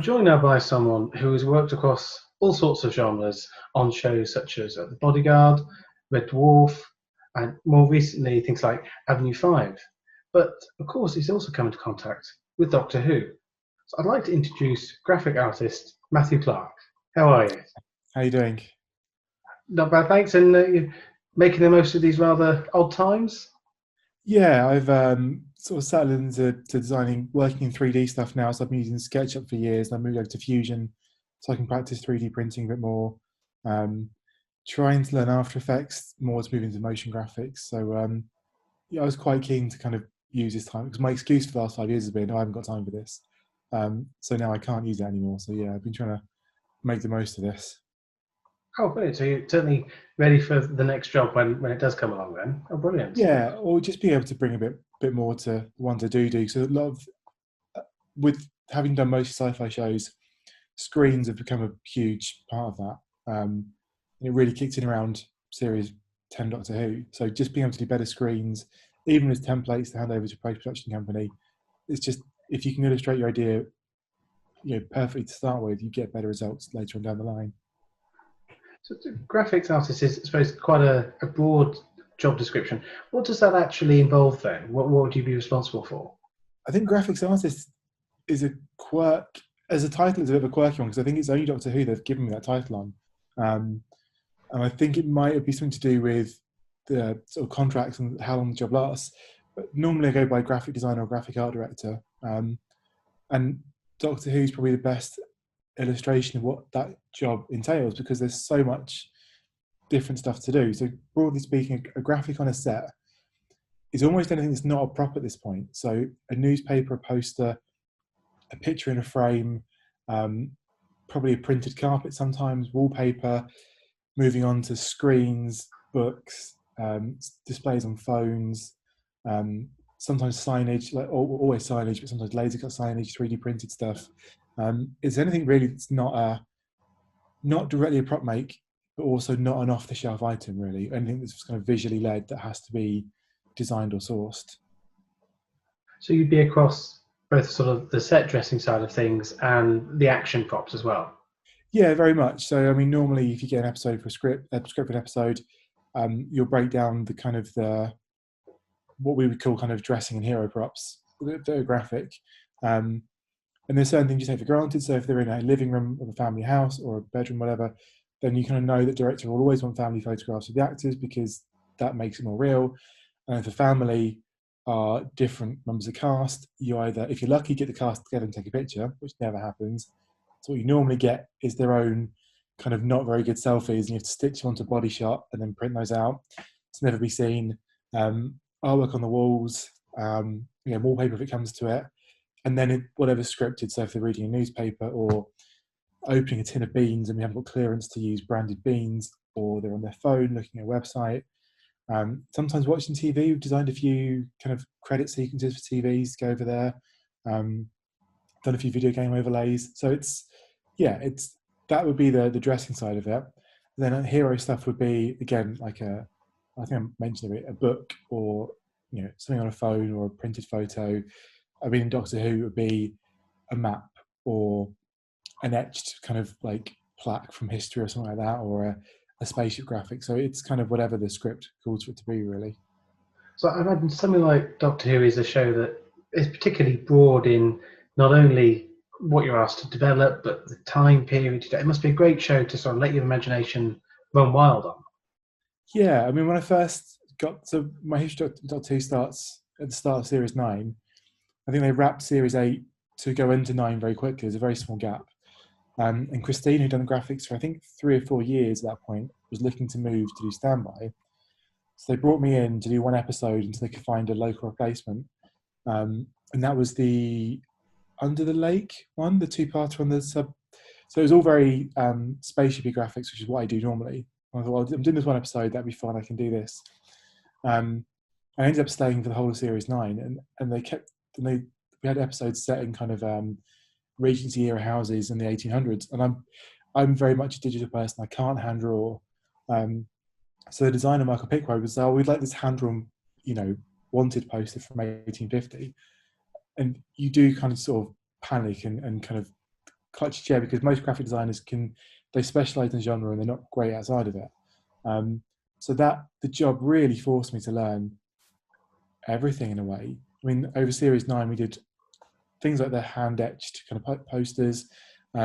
joined now by someone who has worked across all sorts of genres on shows such as The Bodyguard, Red Dwarf, and more recently things like Avenue 5. But of course, he's also come into contact with Doctor Who. So I'd like to introduce graphic artist Matthew Clark. How are you? How you doing? Not bad, thanks. And you're making the most of these rather odd times? Yeah, I've sort of settled into designing, working in 3D stuff now. So I've been using SketchUp for years, and I moved over to Fusion so I can practice 3D printing a bit more. Um, Trying to learn After Effects more to move into motion graphics. So yeah, I was quite keen to kind of use this time because my excuse for the last 5 years has been, oh, I haven't got time for this. So now I can't use it anymore. So yeah, I've been trying to make the most of this. Oh, brilliant. So you're certainly ready for the next job when it does come along then? Oh, brilliant. Yeah, or just being able to bring a bit more to the ones I do. So a lot of with having done most sci-fi shows, screens have become a huge part of that. And it really kicked in around series 10 Doctor Who. So just being able to do better screens, even as templates to hand over to a post-production company, it's just, if you can illustrate your idea, perfectly to start with, you get better results later on down the line. So the graphics artist is, I suppose, quite a broad job description. What does that actually involve then? What would you be responsible for? I think graphics artist is a quirk, as a title, it's a bit of a quirky one because I think it's only Doctor Who they've given me that title on. And I think it might be something to do with the sort of contracts and how long the job lasts. But normally I go by graphic designer or graphic art director. And Doctor Who is probably the best illustration of what that job entails because there's so much different stuff to do. So broadly speaking, a graphic on a set is almost anything that's not a prop at this point. So a newspaper, a poster, a picture in a frame, probably a printed carpet sometimes, wallpaper, moving on to screens, books, displays on phones, sometimes signage, like always signage, but sometimes laser cut signage, 3D printed stuff. Is anything really that's not directly a prop make, but also not an off-the-shelf item really. Anything that's kind of visually led that has to be designed or sourced. So you'd be across both sort of the set dressing side of things and the action props as well. Yeah, very much. So, I mean, normally if you get an episode for a scripted episode, you'll break down the kind of what we would call kind of dressing and hero props that are graphic. And there's certain things you take for granted. So if they're in a living room of a family house or a bedroom, whatever, then you kind of know that director will always want family photographs of the actors because that makes it more real. And if a family are different members of cast, you either, if you're lucky, get the cast together and take a picture, which never happens. So what you normally get is their own kind of not very good selfies, and you have to stitch them onto a body shot and then print those out to never be seen. Artwork on the walls, wallpaper if it comes to it, and then whatever's scripted. So if they're reading a newspaper or opening a tin of beans and we haven't got clearance to use branded beans, or they're on their phone looking at a website. Sometimes watching TV, we've designed a few kind of credit sequences for TVs to go over there. Done a few video game overlays. So it's that would be the dressing side of it. Then hero stuff would be, again, like I think I mentioned a book or something on a phone or a printed photo. I mean, in Doctor Who, it would be a map or an etched kind of like plaque from history or something like that, or a spaceship graphic. So it's kind of whatever the script calls for it to be, really. So I imagine something like Doctor Who is a show that is particularly broad in not only what you're asked to develop, but the time period. It must be a great show to sort of let your imagination run wild on. Yeah, I mean, when I first my history of Doctor Who starts at the start of Series 9. I think they wrapped Series 8 to go into 9 very quickly. There's a very small gap. And Christine, who'd done the graphics for I think 3 or 4 years at that point, was looking to move to do standby. So they brought me in to do one episode until they could find a local replacement. And that was the Under the Lake one, the two-parter on the sub. So it was all very spaceshipy graphics, which is what I do normally. I thought, well, I'm doing this one episode, that'd be fun, I can do this. I ended up staying for the whole of Series 9, and we had episodes set in kind of Regency era houses in the 1800s, and I'm very much a digital person. I can't hand draw. So the designer Michael Pickwoad was, oh, we'd like this hand drawn, wanted poster from 1850, and you do kind of sort of panic and kind of clutch chair because most graphic designers they specialise in genre and they're not great outside of it. So that the job really forced me to learn everything in a way. I mean, over Series 9, we did things like the hand-etched kind of posters. We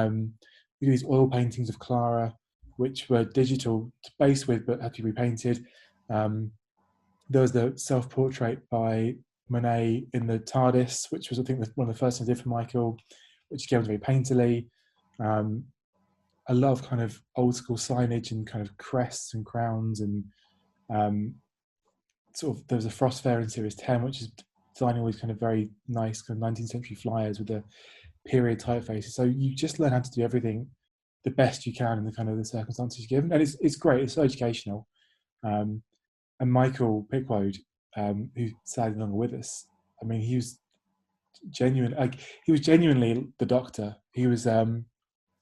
did these oil paintings of Clara, which were digital to base with, but had to be repainted. There was the self-portrait by Monet in the TARDIS, which was, I think, one of the first things I did for Michael, which again was very painterly. A lot of kind of old school signage and kind of crests and crowns, and sort of there was a Frost Fair in Series 10, which is designing all these kind of very nice kind of 19th century flyers with the period typefaces. So you just learn how to do everything the best you can in the kind of the circumstances you're given, and it's great. It's so educational. And Michael Pickwoad, who sat along with us, I mean, he was genuine. Like, he was genuinely the Doctor. He was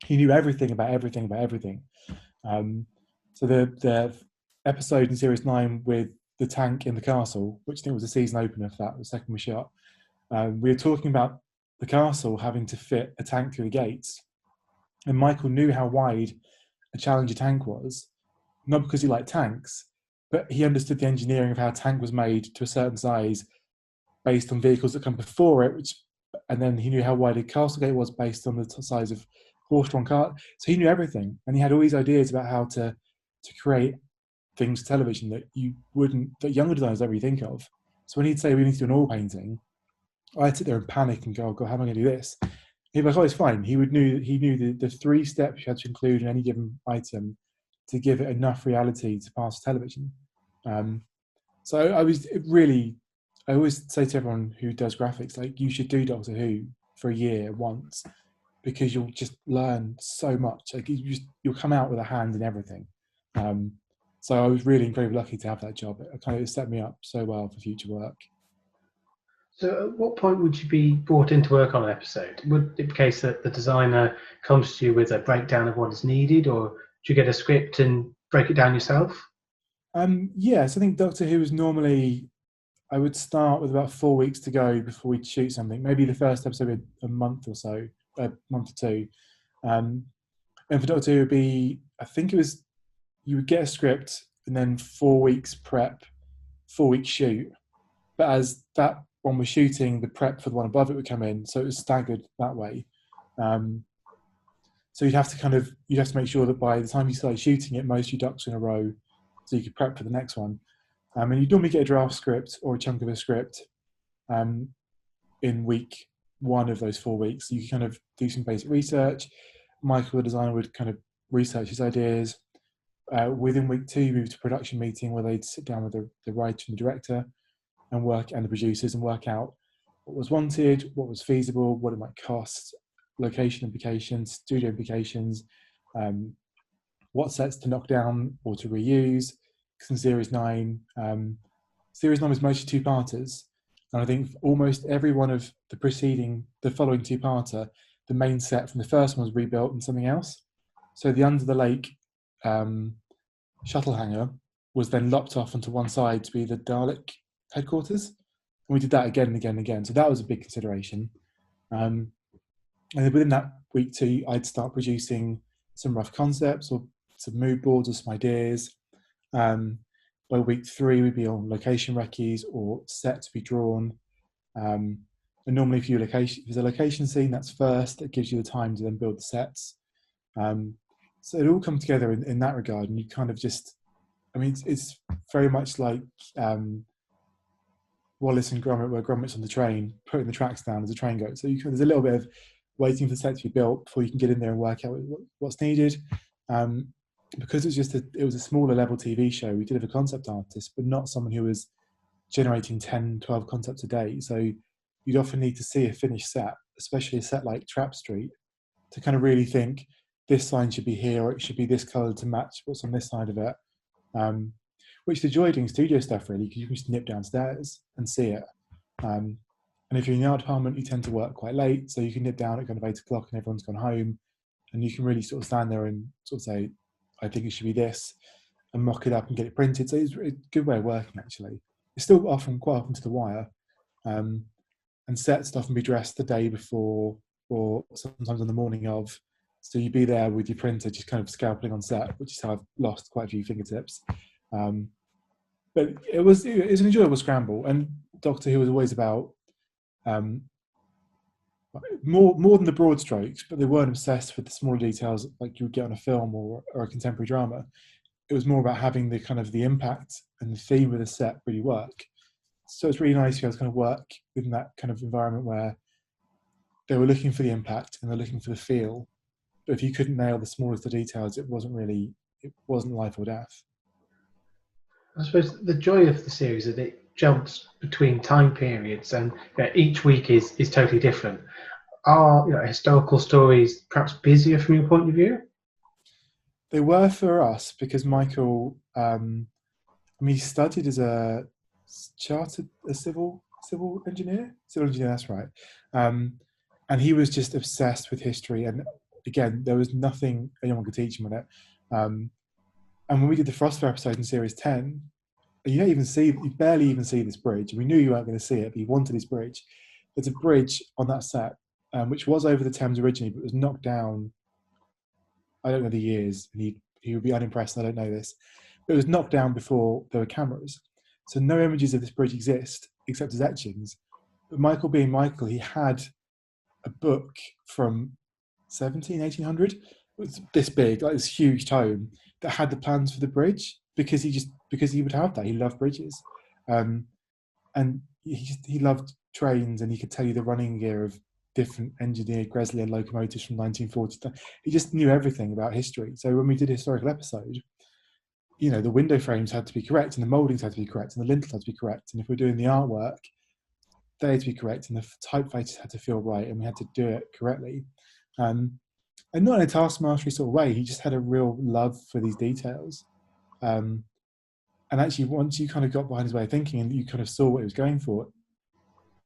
he knew everything about everything about everything. So the episode in Series 9 with the tank in the castle, which I think was the season opener for that, the second we shot, we were talking about the castle having to fit a tank through the gates. And Michael knew how wide a Challenger tank was, not because he liked tanks, but he understood the engineering of how a tank was made to a certain size based on vehicles that come before it, and then he knew how wide a castle gate was based on the size of horse-drawn cart. So he knew everything, and he had all these ideas about how to create things for television that younger designers don't really think of. So when he'd say we need to do an oil painting, I'd sit there and panic and go, oh God, how am I going to do this? He'd be like, oh, it's fine. He knew the 3 steps you had to include in any given item to give it enough reality to pass television. So I always say to everyone who does graphics, like, you should do Doctor Who for a year once, because you'll just learn so much. Like, you'll come out with a hand in everything. So I was really incredibly lucky to have that job. It kind of set me up so well for future work. So at what point would you be brought in to work on an episode? Would it be the case that the designer comes to you with a breakdown of what is needed, or do you get a script and break it down yourself? Yes, I think Doctor Who is normally, I would start with about 4 weeks to go before we'd shoot something. Maybe the first episode would be a month or so, a month or two. And for Doctor Who, it would be, I think it was, you would get a script and then 4 weeks prep, 4 weeks shoot. But as that one was shooting, the prep for the one above it would come in, so it was staggered that way. So you'd have to make sure that by the time you started shooting it, most of your ducks in a row, so you could prep for the next one. And you'd normally get a draft script or a chunk of a script in week 1 of those 4 weeks. So you could kind of do some basic research. Michael, the designer, would kind of research his ideas. Within week 2, you move to a production meeting where they'd sit down with the writer and the director and the producers and work out what was wanted, what was feasible, what it might cost, location implications, studio implications, what sets to knock down or to reuse. Because in Series 9 was mostly 2-parters, and I think almost every one of the following 2-parter, the main set from the first one was rebuilt in something else. So the Under the Lake shuttle hangar was then lopped off onto one side to be the Dalek headquarters, and we did that again and again and again. So that was a big consideration. And then within that week 2, I'd start producing some rough concepts or some mood boards or some ideas. By week 3, we'd be on location recce's or set to be drawn. And normally, if there's a location scene, that's first. That gives you the time to then build the sets. So it all comes together in that regard, and you kind of just, I mean, it's very much like Wallace and Gromit, where Gromit's on the train, putting the tracks down as the train goes. So there's a little bit of waiting for the set to be built before you can get in there and work out what's needed. Because it was a smaller level TV show, we did have a concept artist, but not someone who was generating 10, 12 concepts a day. So you'd often need to see a finished set, especially a set like Trap Street, to kind of really think, this sign should be here, or it should be this colour to match what's on this side of it. Which the joy of doing studio stuff, really, because you can just nip downstairs and see it. And if you're in the art department, you tend to work quite late, so you can nip down at kind of 8 o'clock and everyone's gone home, and you can really sort of stand there and sort of say, I think it should be this, and mock it up and get it printed. So it's a good way of working, actually. It's still quite often to the wire. And sets often be dressed the day before or sometimes on the morning of. So you'd be there with your printer just kind of scalping on set, which is how I've lost quite a few fingertips. But it was an enjoyable scramble, and Doctor Who was always about um, more than the broad strokes, but they weren't obsessed with the smaller details like you would get on a film or a contemporary drama. It was more about having the kind of the impact and the theme of the set really work. So it's really nice to be able to kind of work within that kind of environment where they were looking for the impact and they're looking for the feel. But if you couldn't nail the smallest of details, it wasn't life or death. I suppose the joy of the series is that it jumps between time periods, and each week is totally different. Are historical stories perhaps busier from your point of view? They were for us because Michael, he studied as a civil engineer. Civil engineer, that's right. And he was just obsessed with history. And again, there was nothing anyone could teach him on it. And when we did the Frostfire episode in series 10, you barely even see this bridge. We knew you weren't going to see it, but you wanted this bridge. There's a bridge on that set, which was over the Thames originally, but was knocked down. I don't know the years, and he would be unimpressed. I don't know this, but it was knocked down before there were cameras, so no images of this bridge exist except as etchings. But Michael, being Michael, he had a book from 1800, it was this big, like this huge tome that had the plans for the bridge because he would have that. He loved bridges, and he loved trains, and he could tell you the running gear of different engineered Greslian locomotives from 1940. He just knew everything about history. So when we did a historical episode, the window frames had to be correct, and the mouldings had to be correct, and the lintel had to be correct. And if we're doing the artwork, they had to be correct, and the typefaces had to feel right, and we had to do it correctly. And not in a taskmastery sort of way. He just had a real love for these details. And actually, once you kind of got behind his way of thinking and you kind of saw what he was going for,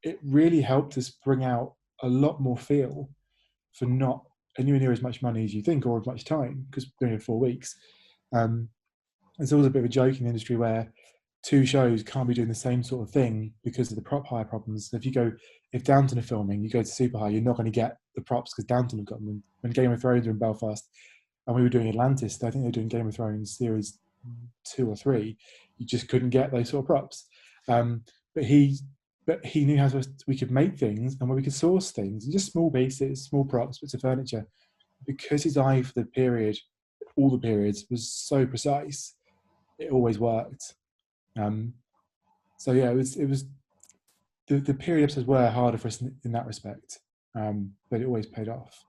it really helped us bring out a lot more feel for not anywhere near as much money as you think or as much time, because we're only 4 weeks. There's always a bit of a joke in the industry where two shows can't be doing the same sort of thing because of the prop hire problems. So if Downton are filming, you go to Super High, you're not going to get the props because Downton have got them. When Game of Thrones are in Belfast, and we were doing Atlantis, I think they were doing Game of Thrones series 2 or 3, you just couldn't get those sort of props. But he knew we could make things and where we could source things, just small pieces, small props, bits of furniture, because his eye for the period, all the periods, was so precise. It always worked. So yeah, it was the period episodes were harder for us in that respect, but it always paid off.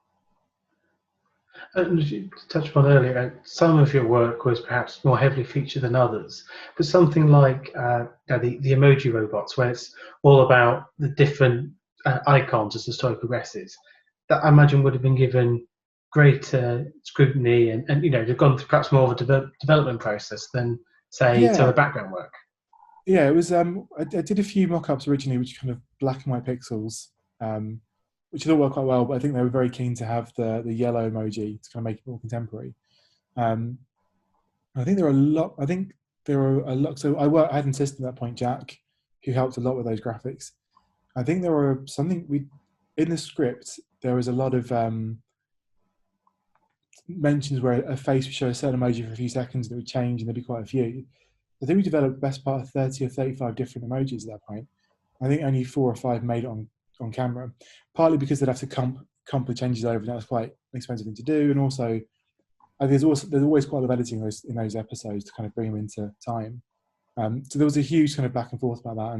And as you touched upon earlier, some of your work was perhaps more heavily featured than others, but something like the emoji robots, where it's all about the different icons as the story progresses, that I imagine would have been given greater scrutiny, and they've gone through perhaps more of a development process than, say, some of the background work. Yeah, it was. I did a few mock-ups originally, which kind of black and white pixels, which I thought worked quite well. But I think they were very keen to have the yellow emoji to kind of make it more contemporary. I think there were a lot. So I had an assistant at that point, Jack, who helped a lot with those graphics. I think there were in the script. There was a lot of mentions where a face would show a certain emoji for a few seconds, and it would change, and there'd be quite a few. I think we developed the best part of 30 or 35 different emojis at that point. I think only 4 or 5 made it on camera, partly because they'd have to comp the changes over, and that was quite an expensive thing to do. And also, there's always quite a lot of editing in those episodes to kind of bring them into time. So there was a huge kind of back and forth about that,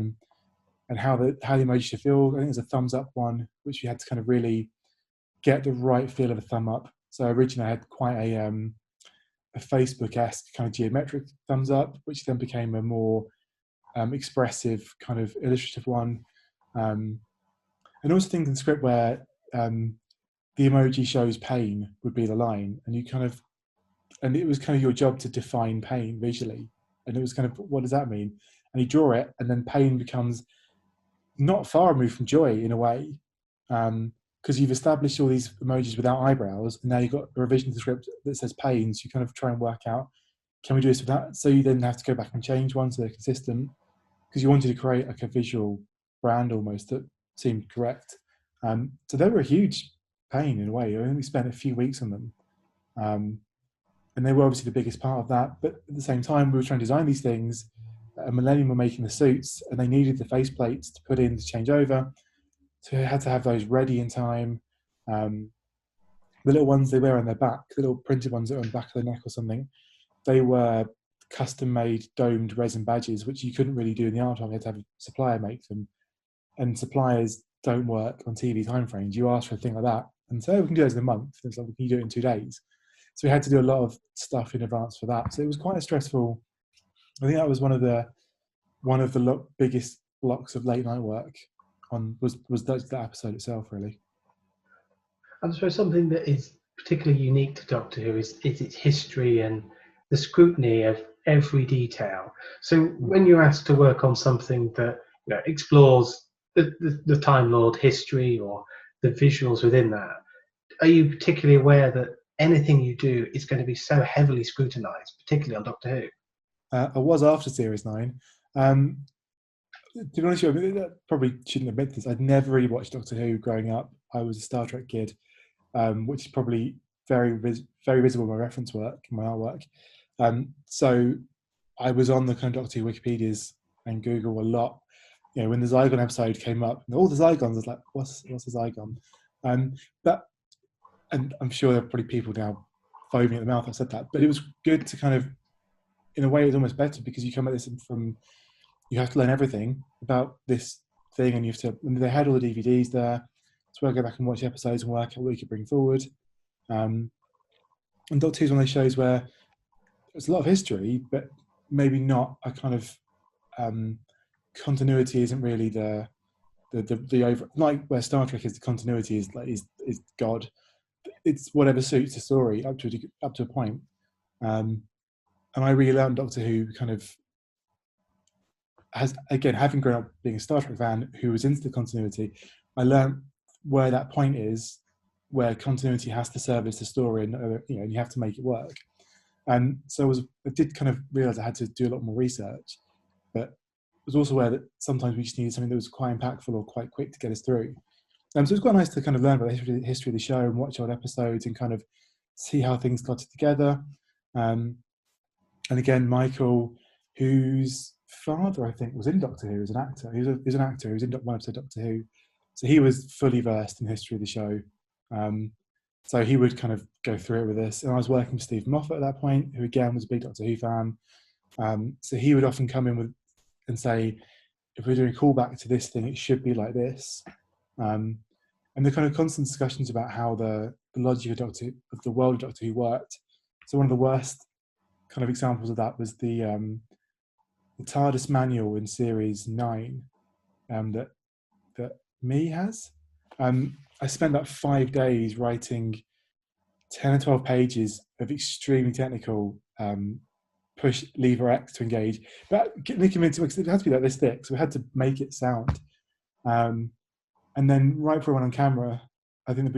and how the emoji should feel. I think there's a thumbs up one, which we had to kind of really get the right feel of a thumb up. So originally I had quite a Facebook-esque kind of geometric thumbs up, which then became a more expressive kind of illustrative one. And also things in the script where the emoji shows pain would be the line, and it was kind of your job to define pain visually. And it was kind of, what does that mean? And you draw it, and then pain becomes not far removed from joy in a way. Because you've established all these emojis without eyebrows, and now you've got a revision to the script that says pain, so you kind of try and work out, can we do this without? So you then have to go back and change one so they're consistent, because you wanted to create like a visual brand almost that seemed correct. So they were a huge pain in a way. I think we spent a few weeks on them. And they were obviously the biggest part of that. But at the same time, we were trying to design these things. Millennium were making the suits, and they needed the faceplates to put in to change over. So we had to have those ready in time. The little ones they wear on their back, the little printed ones that are on the back of the neck or something, they were custom-made domed resin badges, which you couldn't really do in the art. You had to have a supplier make them. And suppliers don't work on TV timeframes. You ask for a thing like that, and so we can do those in a month. It's like, can you do it in 2 days? So we had to do a lot of stuff in advance for that. So it was quite a stressful. I think that was one of the biggest blocks of late night work was that episode itself, really. I suppose something that is particularly unique to Doctor Who is its history and the scrutiny of every detail. So when you're asked to work on something that explores the Time Lord history or the visuals within that, are you particularly aware that anything you do is going to be so heavily scrutinised, particularly on Doctor Who? I was after Series 9. To be honest with you, I probably shouldn't admit this. I'd never really watched Doctor Who growing up. I was a Star Trek kid, which is probably very visible in my reference work, in my artwork. So I was on the kind of Doctor Who Wikipedias and Google a lot. When the Zygon episode came up, all the Zygons, I was like, what's a Zygon? And I'm sure there are probably people now foaming at the mouth I said that, but it was good to kind of, in a way, it's almost better because you come at this from, you have to learn everything about this thing, and and they had all the DVDs there, so I go back and watch episodes and work out what we could bring forward. And Doctor Who's one of those shows where there's a lot of history, but maybe not a kind of continuity isn't really the over, like where Star Trek is, the continuity is God. It's whatever suits the story up to a point. And I really learned Doctor Who kind of has, again, having grown up being a Star Trek fan who was into the continuity, I learned where that point is, where continuity has to service the story, and you have to make it work. And so I did kind of realise I had to do a lot more research, but I was also aware that sometimes we just needed something that was quite impactful or quite quick to get us through. So it was quite nice to kind of learn about the history of the show and watch old episodes and kind of see how things got together. And again, Michael, whose father I think was in Doctor Who as an actor. He was an actor who was in one episode of Doctor Who, so he was fully versed in the history of the show. So he would kind of go through it with us. And I was working with Steve Moffat at that point, who again was a big Doctor Who fan. So he would often come in and say, if we're doing a callback to this thing, it should be like this. And the kind of constant discussions about how the logic of the world of Doctor Who worked. So one of the worst kind of examples of that was the TARDIS manual in Series 9 that Me has. I spent about 5 days writing 10 or 12 pages of extremely technical push lever X to engage. But convinced it had to be like this thick, so we had to make it sound. And then right before I went on camera, I think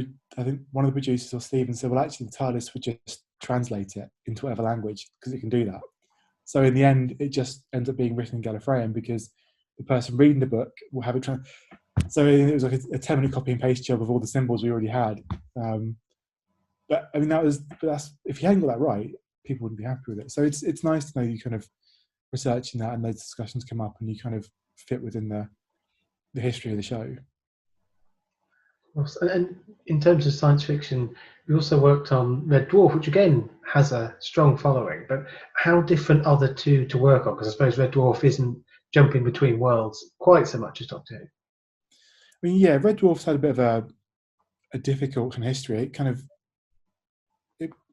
one of the producers or Stephen said, well, actually the TARDIS would just translate it into whatever language because it can do that. So in the end, it just ends up being written in Gallifreyan because the person reading the book will have it. So it was like a 10-minute copy and paste job of all the symbols we already had. But I mean, that's if you hadn't got that right, people wouldn't be happy with it. So it's nice to know you kind of researching that and those discussions come up and you kind of fit within the history of the show. And in terms of science fiction, you also worked on Red Dwarf, which again has a strong following. But how different are the two to work on? Because I suppose Red Dwarf isn't jumping between worlds quite so much as Doctor Who. I mean, yeah, Red Dwarf's had a bit of a difficult kind of history.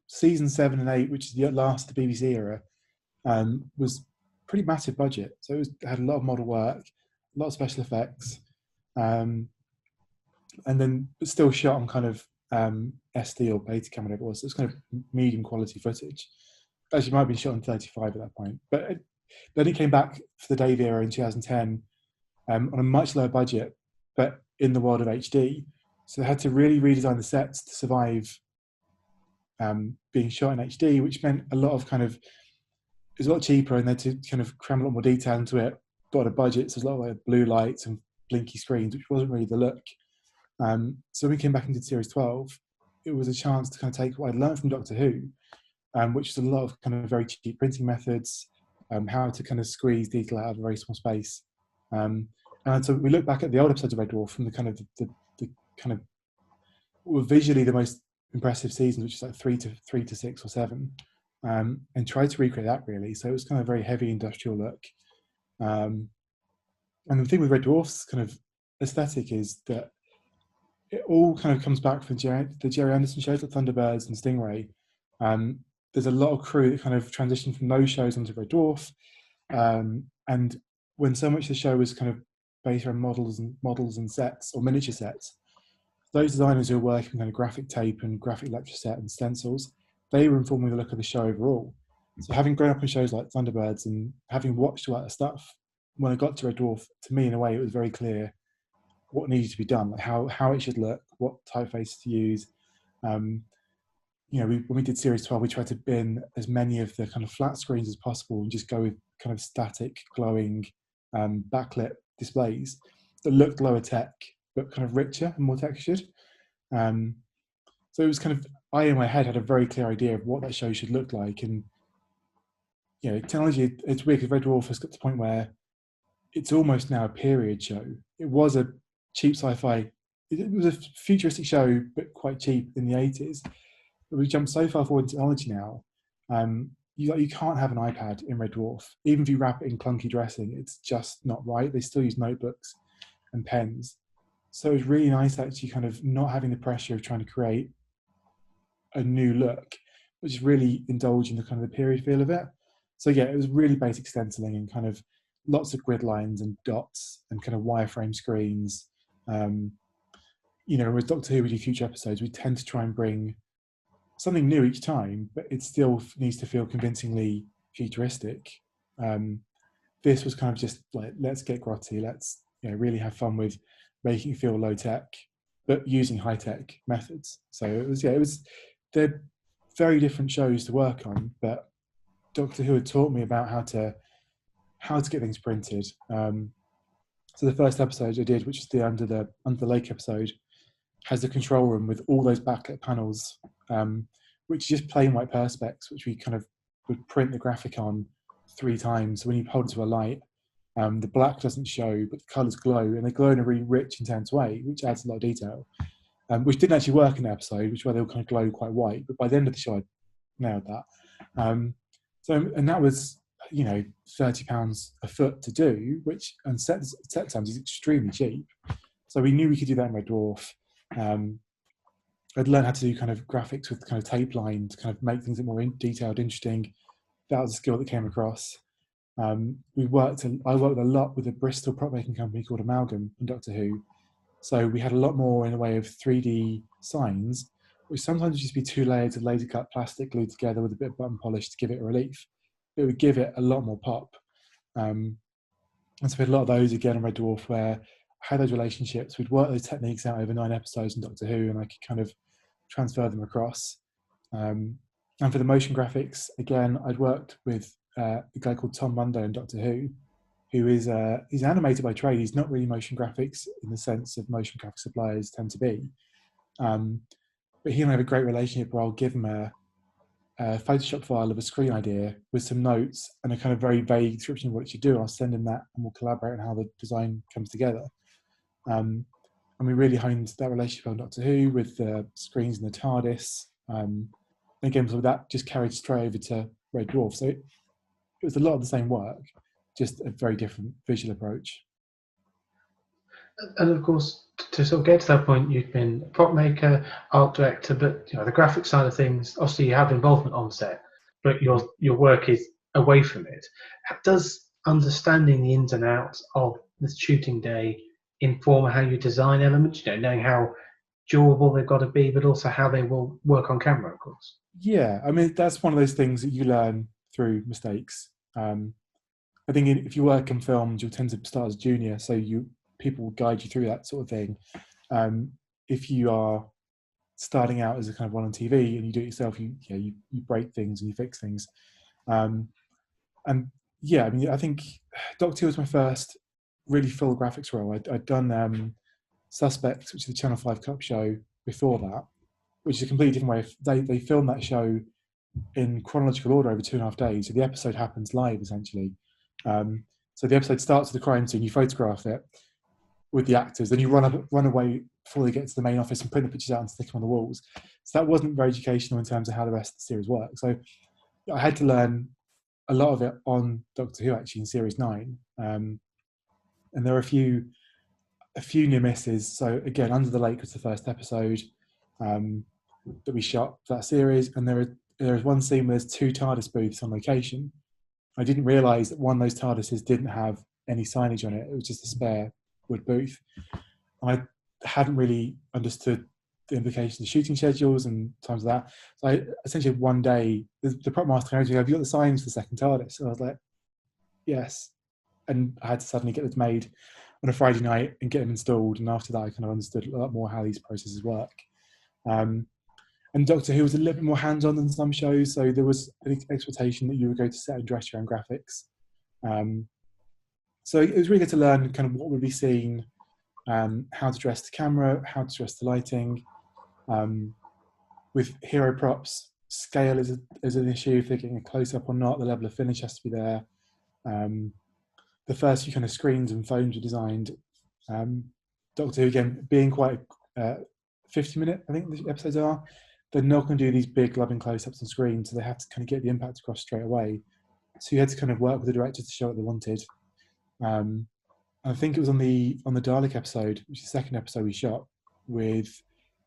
Season 7 and 8, which is the last of the BBC era, was pretty massive budget. So it had a lot of model work, a lot of special effects. And then still shot on kind of SD or Betacam, whatever it was. So it's kind of medium quality footage. Actually, it might have been shot on 35 at that point. But then it came back for the Dave era in 2010 on a much lower budget, but in the world of HD. So they had to really redesign the sets to survive being shot in HD, which meant a lot of kind of, it was a lot cheaper, and they had to kind of cram a lot more detail into it. Got a budget, so there's a lot of blue lights and blinky screens, which wasn't really the look. So when we came back into Series 12, it was a chance to kind of take what I'd learned from Doctor Who, which is a lot of kind of very cheap printing methods, how to kind of squeeze detail out of a very small space. And so we look back at the old episodes of Red Dwarf from the kind of the kind of were visually the most impressive seasons, which is like 3 to 6 or 7, and tried to recreate that really. So it was kind of a very heavy industrial look. And the thing with Red Dwarf's kind of aesthetic is that it all kind of comes back from the Jerry Anderson shows like Thunderbirds and Stingray. There's a lot of crew that kind of transitioned from those shows onto Red Dwarf. And when so much of the show was kind of based around models and sets or miniature sets, those designers who were working on kind of graphic tape and graphic lecture set and stencils, they were informing the look of the show overall. So having grown up in shows like Thunderbirds and having watched all that stuff, when I got to Red Dwarf, to me in a way it was very clear what needed to be done, like how it should look, what typefaces to use. When we did Series 12, we tried to bin as many of the kind of flat screens as possible and just go with kind of static, glowing, backlit displays that looked lower tech, but kind of richer and more textured. So it was kind of, I in my head had a very clear idea of what that show should look like. And, technology, it's weird because Red Dwarf has got to the point where it's almost now a period show. It was a cheap sci-fi, it was a futuristic show, but quite cheap in the 80s. But we jumped so far forward in technology now. You can't have an iPad in Red Dwarf. Even if you wrap it in clunky dressing, it's just not right. They still use notebooks and pens. So it's really nice actually kind of not having the pressure of trying to create a new look, which is really indulging the kind of the period feel of it. So yeah, it was really basic stenciling and kind of lots of grid lines and dots and kind of wireframe screens. With Doctor Who, we do future episodes, we tend to try and bring something new each time, but it still needs to feel convincingly futuristic. This was kind of just like, let's get grotty, let's really have fun with making it feel low tech, but using high tech methods. So it was they're very different shows to work on, but Doctor Who had taught me about how to get things printed. So the first episode I did, which is the Under the Lake episode, has the control room with all those backlit panels, which is just plain white perspex, which we kind of would print the graphic on 3 times. So when you hold it to a light, the black doesn't show, but the colours glow, and they glow in a really rich, intense way, which adds a lot of detail, which didn't actually work in the episode, which is why they all kind of glow quite white. But by the end of the show, I nailed that. And that was, £30 a foot to do, which on set times is extremely cheap. So we knew we could do that in Red Dwarf. I'd learned how to do kind of graphics with kind of tape line to kind of make things a bit more detailed, interesting. That was a skill that came across. I worked a lot with a Bristol prop making company called Amalgam in Doctor Who. So we had a lot more in the way of 3D signs, which sometimes would just be 2 layers of laser cut plastic glued together with a bit of button polish to give it a relief. It would give it a lot more pop. And so we had a lot of those again in Red Dwarf, where I had those relationships. We'd work those techniques out over 9 episodes in Doctor Who, and I could kind of transfer them across. And for the motion graphics, again, I'd worked with a guy called Tom Mundo in Doctor Who is he's an animator by trade. He's not really motion graphics in the sense of motion graphic suppliers tend to be. But he and I have a great relationship where I'll give him a Photoshop file of a screen idea with some notes and a kind of very vague description of what it should do. I'll send him that and we'll collaborate on how the design comes together. And we really honed that relationship on Doctor Who with the screens and the TARDIS. Again, so that just carried straight over to Red Dwarf. So it was a lot of the same work, just a very different visual approach. And of course, to sort of get to that point, you've been a prop maker, art director, but the graphic side of things, obviously you have involvement on set, but your work is away from it. Does understanding the ins and outs of the shooting day inform how you design elements, knowing how durable they've got to be, but also how they will work on camera, of course? Yeah, I mean, that's one of those things that you learn through mistakes. I think if you work in films, you'll tend to start as junior, so people will guide you through that sort of thing. If you are starting out as a kind of one on TV and you do it yourself, you break things and you fix things. And yeah, I mean, I think Doctor Who was my first really full graphics role. I'd done Suspects, which is the Channel 5 Cup show before that, which is a completely different way of, they filmed that show in chronological order over 2.5 days. So the episode happens live, essentially. So the episode starts at the crime scene, you photograph it with the actors, then you run away before they get to the main office and print the pictures out and stick them on the walls. So that wasn't very educational in terms of how the rest of the series works. So I had to learn a lot of it on Doctor Who, actually, in Series 9. And there are a few near misses. So again, Under the Lake was the first episode that we shot for that series, and there is one scene where there's 2 TARDIS booths on location. I didn't realise that one of those TARDISes didn't have any signage on it. It was just a spare wood booth. I hadn't really understood the implications of shooting schedules and times of that. So I essentially one day, the prop master came over to me, have you got the signs for the second TARDIS? And I was like, yes. And I had to suddenly get them made on a Friday night and get them installed. And after that, I kind of understood a lot more how these processes work. And Doctor Who was a little bit more hands-on than some shows, so there was an expectation that you would go to set and dress your own graphics. So it was really good to learn kind of what would be seen, how to dress the camera, how to dress the lighting. With hero props, scale is an issue, if they're getting a close-up or not, the level of finish has to be there. The first few kind of screens and phones were designed. Doctor Who, again, being quite 50-minute, I think the episodes are, they're not going to do these big loving close-ups on screen, so they have to kind of get the impact across straight away. So you had to kind of work with the director to show what they wanted. I think it was on the Dalek episode, which is the second episode we shot, with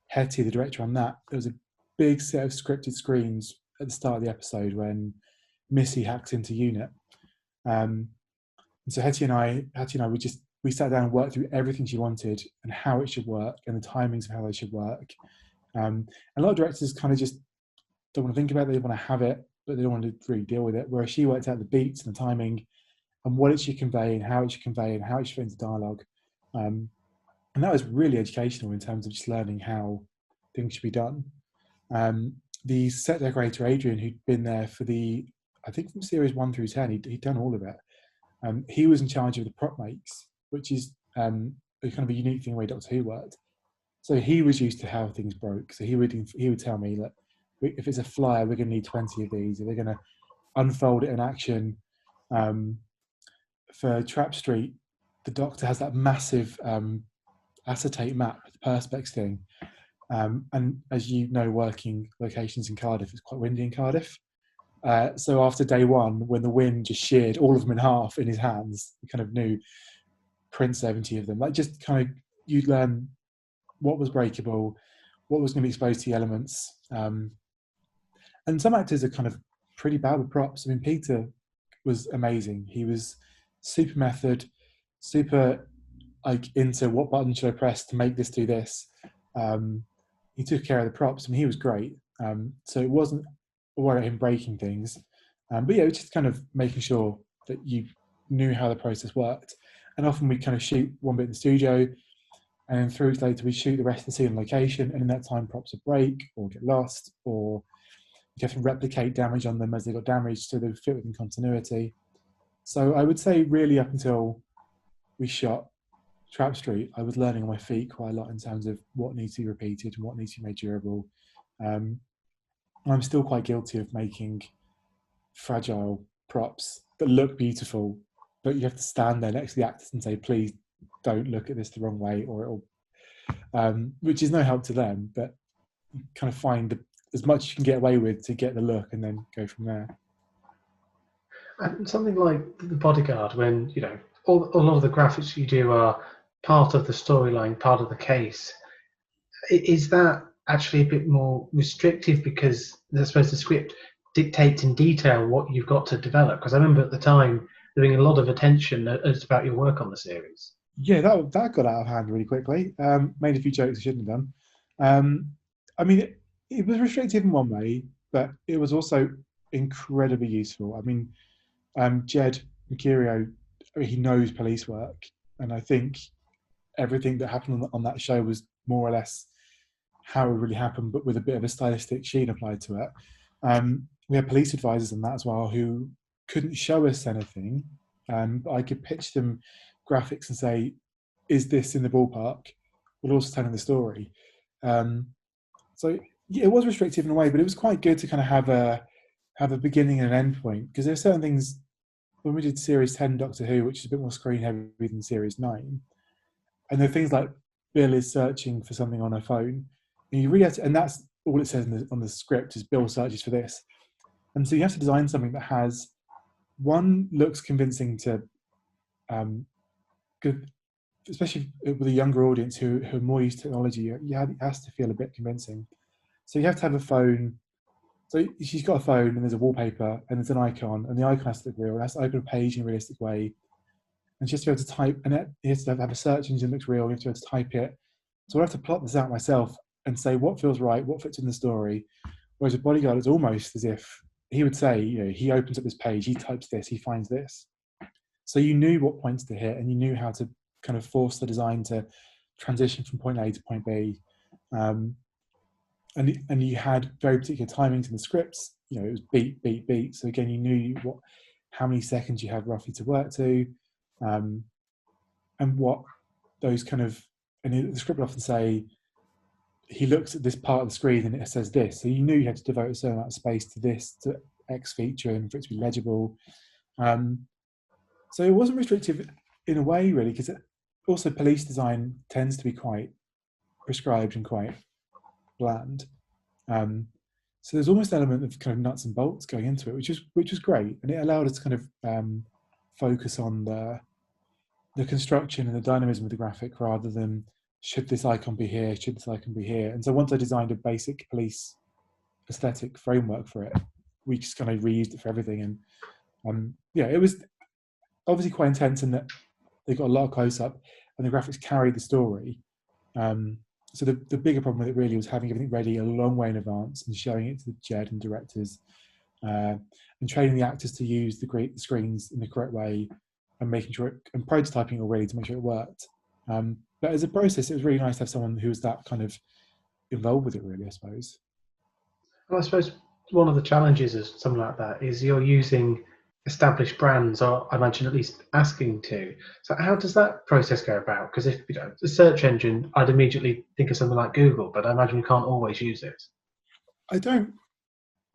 Hetty, the director on that. There was a big set of scripted screens at the start of the episode when Missy hacks into Unit. And so Hetty and I, we sat down and worked through everything she wanted and how it should work and the timings of how they should work. And a lot of directors kind of just don't want to think about it, they want to have it, but they don't want to really deal with it. Whereas she worked out the beats and the timing and what it should convey and how it should convey and how it should fit into dialogue. And that was really educational in terms of just learning how things should be done. The set decorator, Adrian, who'd been there for I think from series 1 through 10, he'd done all of it. He was in charge of the prop makes, which is a kind of a unique thing the way Doctor Who worked. So he was used to how things broke. So he would tell me that if it's a flyer, we're going to need 20 of these. If they're going to unfold it in action. For Trap Street, the Doctor has that massive acetate map, the Perspex thing. And as you know, working locations in Cardiff, it's quite windy in Cardiff. So after day 1, when the wind just sheared all of them in half in his hands, you kind of knew print 70 of them. Like, just kind of, you'd learn what was breakable, what was going to be exposed to the elements. And some actors are kind of pretty bad with props. I mean, Peter was amazing. He was super method, super like into what button should I press to make this do this. He took care of the props. I mean, he was great. So it wasn't worry about him breaking things. But yeah, it was just kind of making sure that you knew how the process worked. And often we kind of shoot one bit in the studio, and then 3 weeks later we shoot the rest of the scene on location, and in that time props would break or get lost, or you have to replicate damage on them as they got damaged so they would fit within continuity. So I would say really up until we shot Trap Street, I was learning on my feet quite a lot in terms of what needs to be repeated and what needs to be made durable. And I'm still quite guilty of making fragile props that look beautiful, but you have to stand there next to the actors and say, please don't look at this the wrong way, or it'll, which is no help to them, but you kind of find as much as you can get away with to get the look and then go from there. And something like The Bodyguard, when, you know, a lot of the graphics you do are part of the storyline, part of the case, is that actually a bit more restrictive because I suppose the script dictates in detail what you've got to develop? Because I remember at the time there being a lot of attention as about your work on the series. Yeah, that got out of hand really quickly. Made a few jokes I shouldn't have done. I mean, it was restrictive in one way, but it was also incredibly useful. I mean, Jed Mercurio, I mean, he knows police work, and I think everything that happened on that show was more or less how it really happened, but with a bit of a stylistic sheen applied to it. We had police advisors on that as well who couldn't show us anything, but I could pitch them graphics and say, is this in the ballpark? while also telling the story. So yeah, it was restrictive in a way, but it was quite good to kind of have a beginning and an end point, because there are certain things when we did Series 10 Doctor Who, which is a bit more screen heavy than Series 9, and there are things like Bill is searching for something on her phone, and you really have to, and that's all it says on the script is Bill searches for this, and so you have to design something that has one looks convincing to good, especially with a younger audience who are more used to technology. It has to feel a bit convincing. So you have to have a phone. So she's got a phone and there's a wallpaper and there's an icon, and the icon has to look real. It has to open a page in a realistic way. And she has to be able to type, and it has to have a search engine that looks real. You have to be able to type it. So I have to plot this out myself and say what feels right, what fits in the story. Whereas a Bodyguard is almost as if he would say, he opens up this page, he types this, he finds this. So you knew what points to hit, and you knew how to kind of force the design to transition from point A to point B. And you had very particular timings in the scripts. It was beat, beat, beat. So again, you knew how many seconds you had roughly to work to, and what those kind of. And the script would often say, he looks at this part of the screen and it says this. So you knew you had to devote a certain amount of space to this, to X feature, and for it to be legible. So it wasn't restrictive in a way, really, because also police design tends to be quite prescribed and quite bland. So there's almost an element of kind of nuts and bolts going into it, which was great, and it allowed us to kind of focus on the construction and the dynamism of the graphic rather than should this icon be here, should this icon be here. And so once I designed a basic police aesthetic framework for it, we just kind of reused it for everything. And it was obviously quite intense in that they got a lot of close-up and the graphics carried the story. So the bigger problem with it really was having everything ready a long way in advance and showing it to the Jed and directors, and training the actors to use the screens in the correct way, and making sure and prototyping it already to make sure it worked. But as a process, it was really nice to have someone who was that kind of involved with it, really, I suppose. Well, I suppose one of the challenges of something like that is you're using established brands, or I imagine at least asking to. So how does that process go about? Because if the search engine, I'd immediately think of something like Google, but I imagine you can't always use it.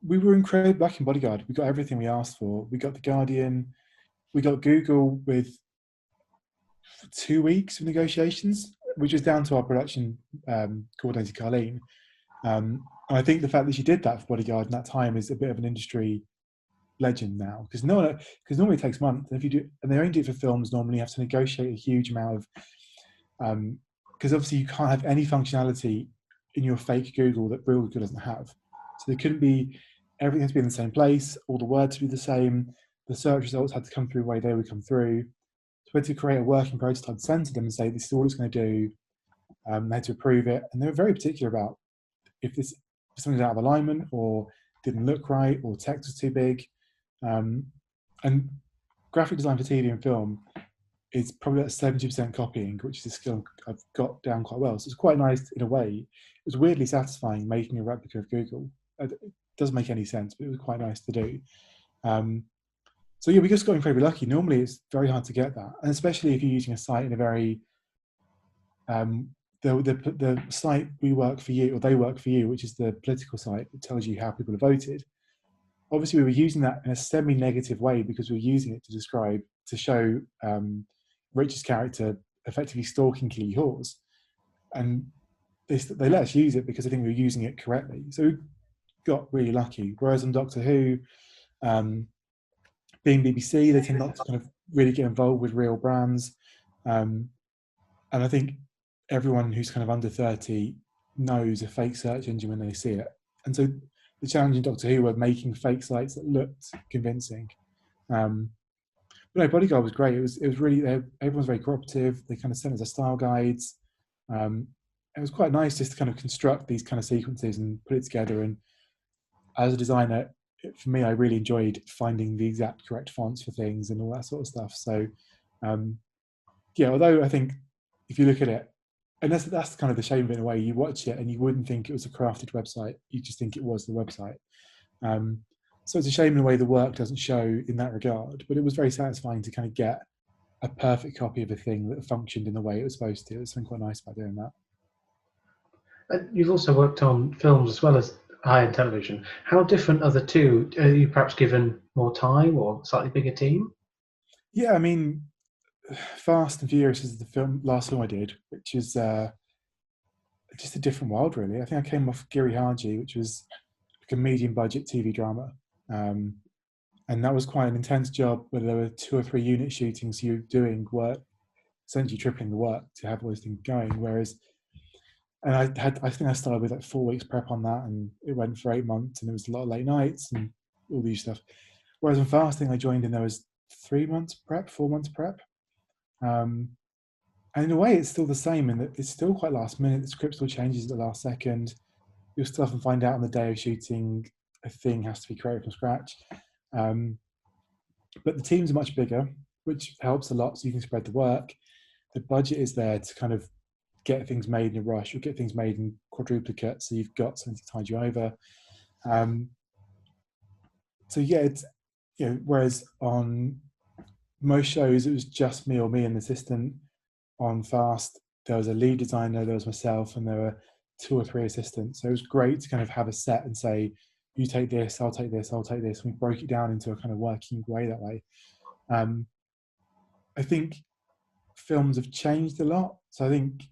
We were incredible back in Bodyguard. We got everything we asked for. We got The Guardian. We got Google with 2 weeks of negotiations, which was down to our production coordinator, Carlene. And I think the fact that she did that for Bodyguard in that time is a bit of an industry legend now, because normally it takes months, and they only do it for films. Normally, you have to negotiate a huge amount of, because obviously you can't have any functionality in your fake Google that real Google doesn't have. So there couldn't be, everything had to be in the same place, all the words to be the same, the search results had to come through the way they would come through. So we had to create a working prototype, send to them and say, this is all it's going to do. They had to approve it, and they were very particular about if something's out of alignment or didn't look right or text was too big. And graphic design for TV and film is probably about 70% copying, which is a skill I've got down quite well. So it's quite nice in a way. It was weirdly satisfying making a replica of Google. It doesn't make any sense, but it was quite nice to do. So yeah, we just got incredibly lucky. Normally it's very hard to get that, and especially if you're using a site in a very the site we work for you, or they work for you, which is the political site that tells you how people have voted. Obviously, we were using that in a semi-negative way because we were using it to show Richard's character effectively stalking Keely Hawes, and they let us use it because I think we were using it correctly. So we got really lucky. Whereas on Doctor Who, being BBC, they tend not to kind of really get involved with real brands, and I think everyone who's kind of under 30 knows a fake search engine when they see it. And so the challenge in Doctor Who were making fake sites that looked convincing. But no, Bodyguard was great. It was really, everyone was very cooperative. They kind of sent us their style guides. It was quite nice just to kind of construct these kind of sequences and put it together. And as a designer, for me, I really enjoyed finding the exact correct fonts for things and all that sort of stuff. So although I think if you look at it, and that's kind of the shame of it in a way, you watch it and you wouldn't think it was a crafted website, you just think it was the website. So it's a shame in a way the work doesn't show in that regard, but it was very satisfying to kind of get a perfect copy of a thing that functioned in the way it was supposed to. There's something quite nice about doing that. You've also worked on films as well as high-end television. How different are the two? Are you perhaps given more time or slightly bigger team? Yeah, I mean, Fast and Furious is the last film I did, which is just a different world, really. I think I came off Giri Haji, which was like a medium-budget TV drama, um, and that was quite an intense job where there were 2 or 3 unit shootings. You were doing work, essentially tripling the work to have all those things going. Whereas, and I think I started with like 4 weeks prep on that, and it went for 8 months, and there was a lot of late nights and all these stuff. Whereas in Fasting, I joined and there was 3 months prep, 4 months prep. Um, and in a way, it's still the same, and it's still quite last minute. The script still changes at the last second. You'll still often find out on the day of shooting a thing has to be created from scratch. Um, but the teams are much bigger, which helps a lot, so you can spread the work. The budget is there to kind of get things made in a rush, or get things made in quadruplicate, so you've got something to tide you over. So yeah, it's whereas on most shows it was just me or me and the assistant. On Fast, there was a lead designer, there was myself, and there were 2 or 3 assistants. So it was great to kind of have a set and say, you take this, I'll take this, I'll take this. And we broke it down into a kind of working way that way. I think films have changed a lot. So I think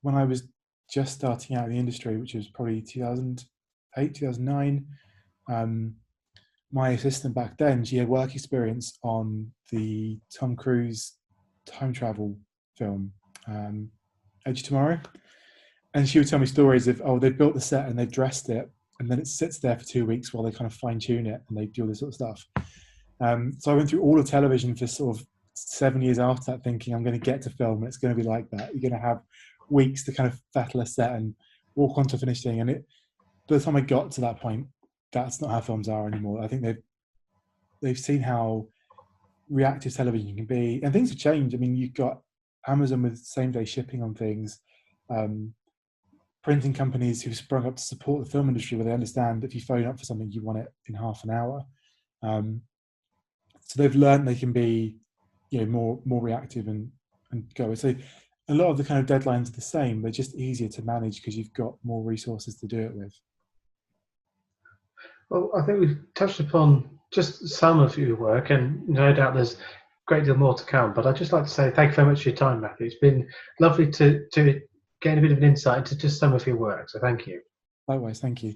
when I was just starting out in the industry, which was probably 2008, 2009, my assistant back then, she had work experience on the Tom Cruise time travel film, Edge of Tomorrow. And she would tell me stories of, they built the set and they dressed it, and then it sits there for 2 weeks while they kind of fine tune it and they do all this sort of stuff. So I went through all of television for sort of 7 years after that, thinking I'm going to get to film and it's going to be like that. You're going to have weeks to kind of fettle a set and walk onto a finished thing. And by the time I got to that point, that's not how films are anymore. I think they've seen how reactive television can be, and things have changed. I mean, you've got Amazon with same-day shipping on things, printing companies who've sprung up to support the film industry, where they understand that if you phone up for something, you want it in half an hour. So they've learned they can be, more reactive and go. So a lot of the kind of deadlines are the same. They're just easier to manage because you've got more resources to do it with. Well, I think we've touched upon just some of your work, and no doubt there's a great deal more to come. But I'd just like to say thank you very much for your time, Matthew. It's been lovely to gain a bit of an insight into just some of your work. So thank you. Likewise, thank you.